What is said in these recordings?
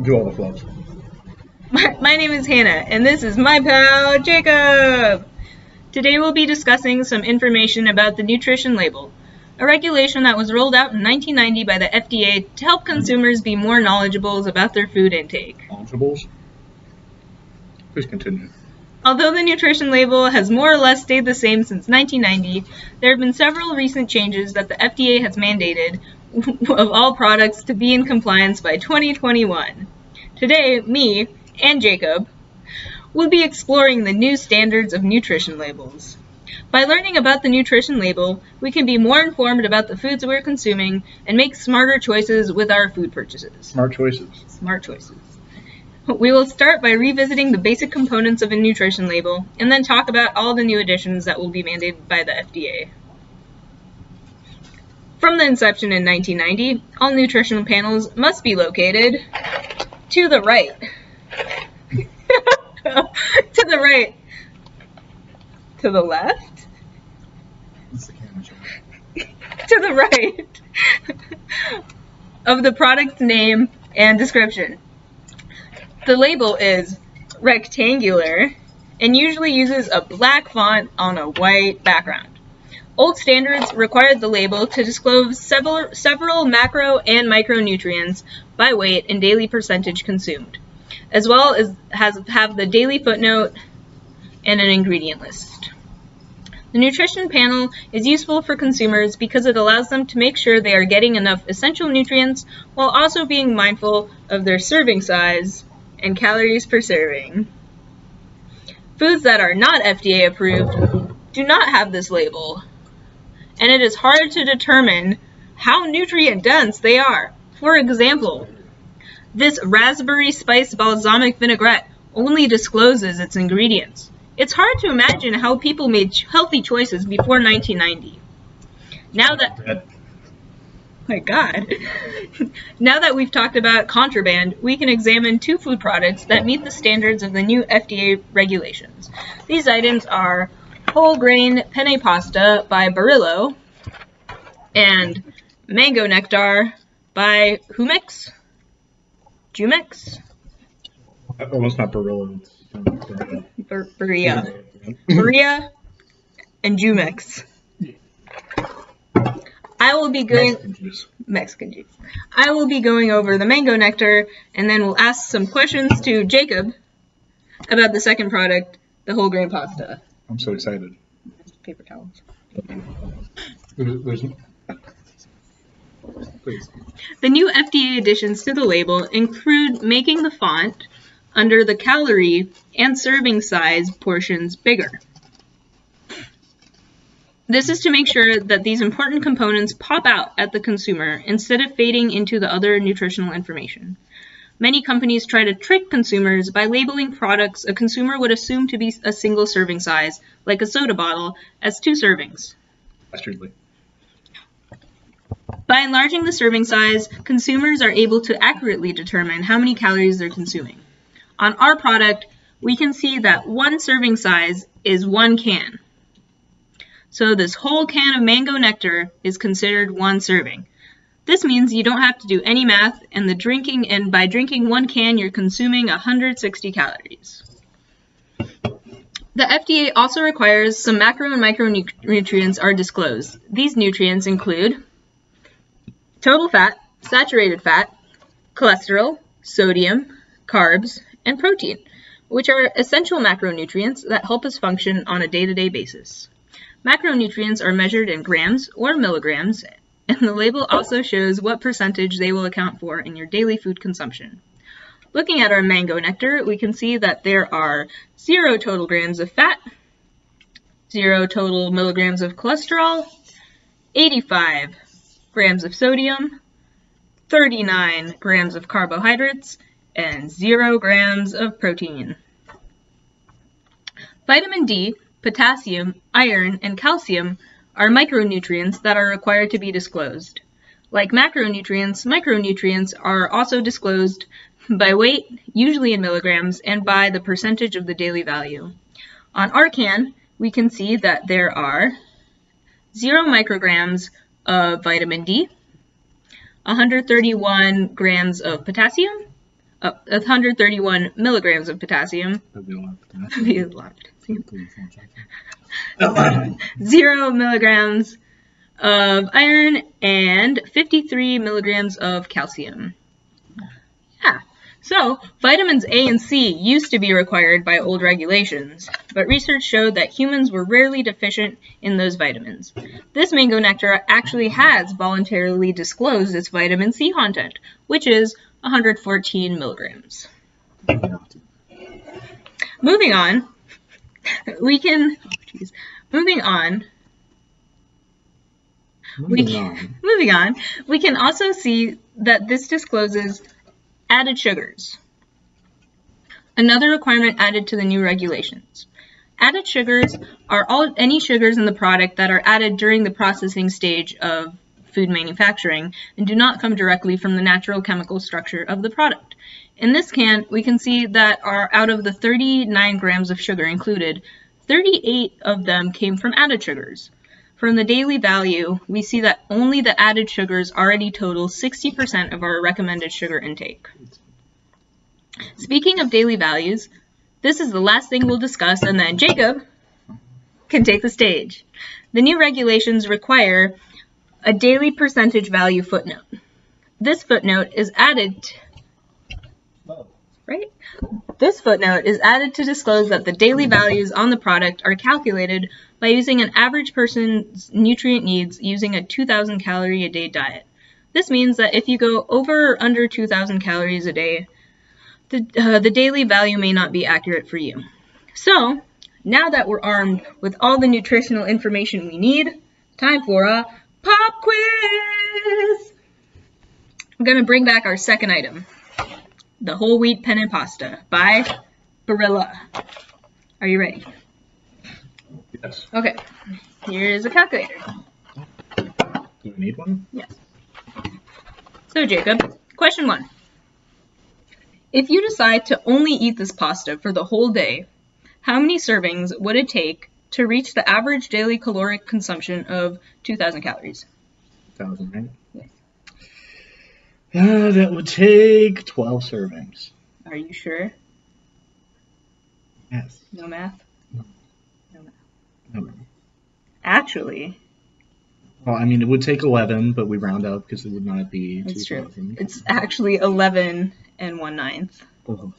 Do all the flops. My name is Hannah, and this is my pal, Jacob! Today we'll be discussing some information about the nutrition label, a regulation that was rolled out in 1990 by the FDA to help consumers be more knowledgeable about their food intake. Knowledgeables? Please continue. Although the nutrition label has more or less stayed the same since 1990, there have been several recent changes that the FDA has mandated of all products to be in compliance by 2021. Today, me and Jacob will be exploring the new standards of nutrition labels. By learning about the nutrition label, we can be more informed about the foods we're consuming and make smarter choices with our food purchases. Smart choices. Smart choices. We will start by revisiting the basic components of a nutrition label and then talk about all the new additions that will be mandated by the FDA. From the inception in 1990, all nutritional panels must be located to the right. To the right. To the left? That's the camera shot. To the right of the product's name and description. The label is rectangular and usually uses a black font on a white background. Old standards required the label to disclose several macro and micronutrients by weight and daily percentage consumed, as well as have the daily footnote and an ingredient list. The nutrition panel is useful for consumers because it allows them to make sure they are getting enough essential nutrients while also being mindful of their serving size and calories per serving. Foods that are not FDA approved do not have this label, and it is hard to determine how nutrient dense they are. For example, this raspberry spice balsamic vinaigrette only discloses its ingredients. It's hard to imagine how people made healthy choices before 1990. Now that we've talked about contraband, we can examine two food products that meet the standards of the new FDA regulations. These items are whole grain penne pasta by Barillo and mango nectar by Jumex? Oh, it's not Barillo. Berea. Berea and Jumex. I will be going Mexican juice. I will be going over the mango nectar, and then we'll ask some questions to Jacob about the second product, the whole grain pasta. I'm so excited. Paper towels. Please. The new FDA additions to the label include making the font under the calorie and serving size portions bigger. This is to make sure that these important components pop out at the consumer instead of fading into the other nutritional information. Many companies try to trick consumers by labeling products a consumer would assume to be a single serving size, like a soda bottle, as 2 servings. Dastardly. By enlarging the serving size, consumers are able to accurately determine how many calories they're consuming. On our product, we can see that 1 serving size is 1 can. So this whole can of mango nectar is considered 1 serving. This means you don't have to do any math, and by drinking 1 can, you're consuming 160 calories. The FDA also requires some macro and micronutrients are disclosed. These nutrients include total fat, saturated fat, cholesterol, sodium, carbs, and protein, which are essential macronutrients that help us function on a day-to-day basis. Macronutrients are measured in grams or milligrams, and the label also shows what percentage they will account for in your daily food consumption. Looking at our mango nectar, we can see that there are 0 total grams of fat, 0 total milligrams of cholesterol, 85 grams of sodium, 39 grams of carbohydrates, and 0 grams of protein. Vitamin D, potassium, iron, and calcium are micronutrients that are required to be disclosed. Like macronutrients, micronutrients are also disclosed by weight, usually in milligrams, and by the percentage of the daily value. On our can, we can see that there are 0 micrograms of vitamin D, 131 grams of potassium, 131 milligrams of potassium. That'd be a lot of potassium. That'd be a lot of potassium. 0 milligrams of iron and 53 milligrams of calcium. Yeah. So, vitamins A and C used to be required by old regulations, but research showed that humans were rarely deficient in those vitamins. This mango nectar actually has voluntarily disclosed its vitamin C content, which is 114 milligrams. Moving on, we can also see that this discloses added sugars. Another requirement added to the new regulations. Added sugars are any sugars in the product that are added during the processing stage of food manufacturing and do not come directly from the natural chemical structure of the product. In this can, we can see that out of the 39 grams of sugar included, 38 of them came from added sugars. From the daily value, we see that only the added sugars already total 60% of our recommended sugar intake. Speaking of daily values, this is the last thing we'll discuss, and then Jacob can take the stage. The new regulations require a daily percentage value footnote. This footnote is added to disclose that the daily values on the product are calculated by using an average person's nutrient needs using a 2,000 calorie a day diet. This means that if you go over or under 2,000 calories a day, the daily value may not be accurate for you. So, now that we're armed with all the nutritional information we need, time for a pop quiz! I'm going to bring back our second item, the whole wheat penne pasta by Barilla. Are you ready? Yes. Okay, here's a calculator. Do we need one? Yes. So Jacob, question 1. If you decide to only eat this pasta for the whole day, how many servings would it take to reach the average daily caloric consumption of 2,000 calories? 1,000, right? Yes. That would take 12 servings. Are you sure? Yes. No math? No. Actually, Well, I mean, it would take 11, but we round up because it would not be it's 2,000. true. It's actually 11 1/9. Oh.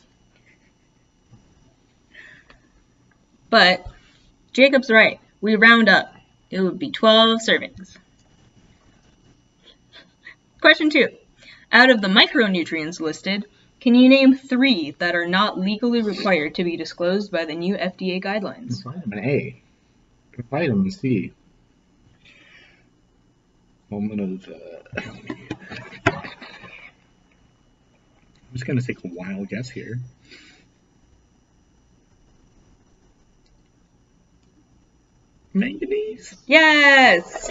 But Jacob's right. We round up. It would be 12 servings. Question 2. Out of the micronutrients listed, can you name 3 that are not legally required to be disclosed by the new FDA guidelines? Vitamin A. Vitamin C. Moment of... I'm just going to take a wild guess here. Manganese. Yes!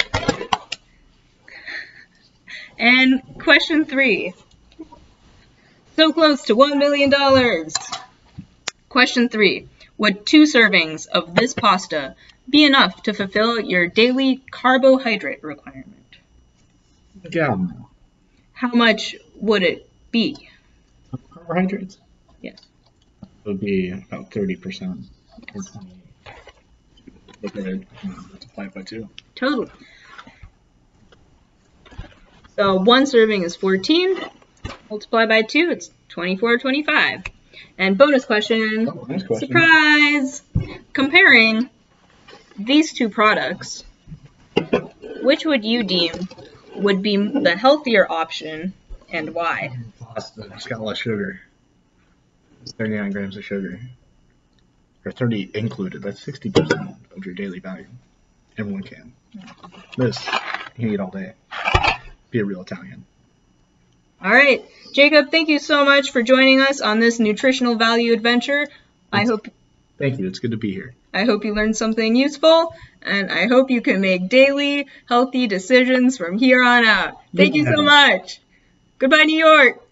And question 3. So close to $1 million. Question 3. Would 2 servings of this pasta be enough to fulfill your daily carbohydrate requirement? Yeah. How much would it be? Carbohydrates? Yes. It would be about 30%. Or 28%. Look at it. Multiply it by 2. Totally. So 1 serving is 14. Multiply by 2, it's 24/25. And bonus question. Oh, nice question. Surprise! Comparing these 2 products, which would you deem would be the healthier option and why? Pasta. It's got less sugar. It's 39 grams of sugar. Or 30 included. That's 60% of your daily value. Everyone can. This, you can eat all day. Be a real Italian. All right. Jacob, thank you so much for joining us on this nutritional value adventure. Thank you. It's good to be here. I hope you learned something useful, and I hope you can make daily, healthy decisions from here on out. Thank you so much. Goodbye, New York.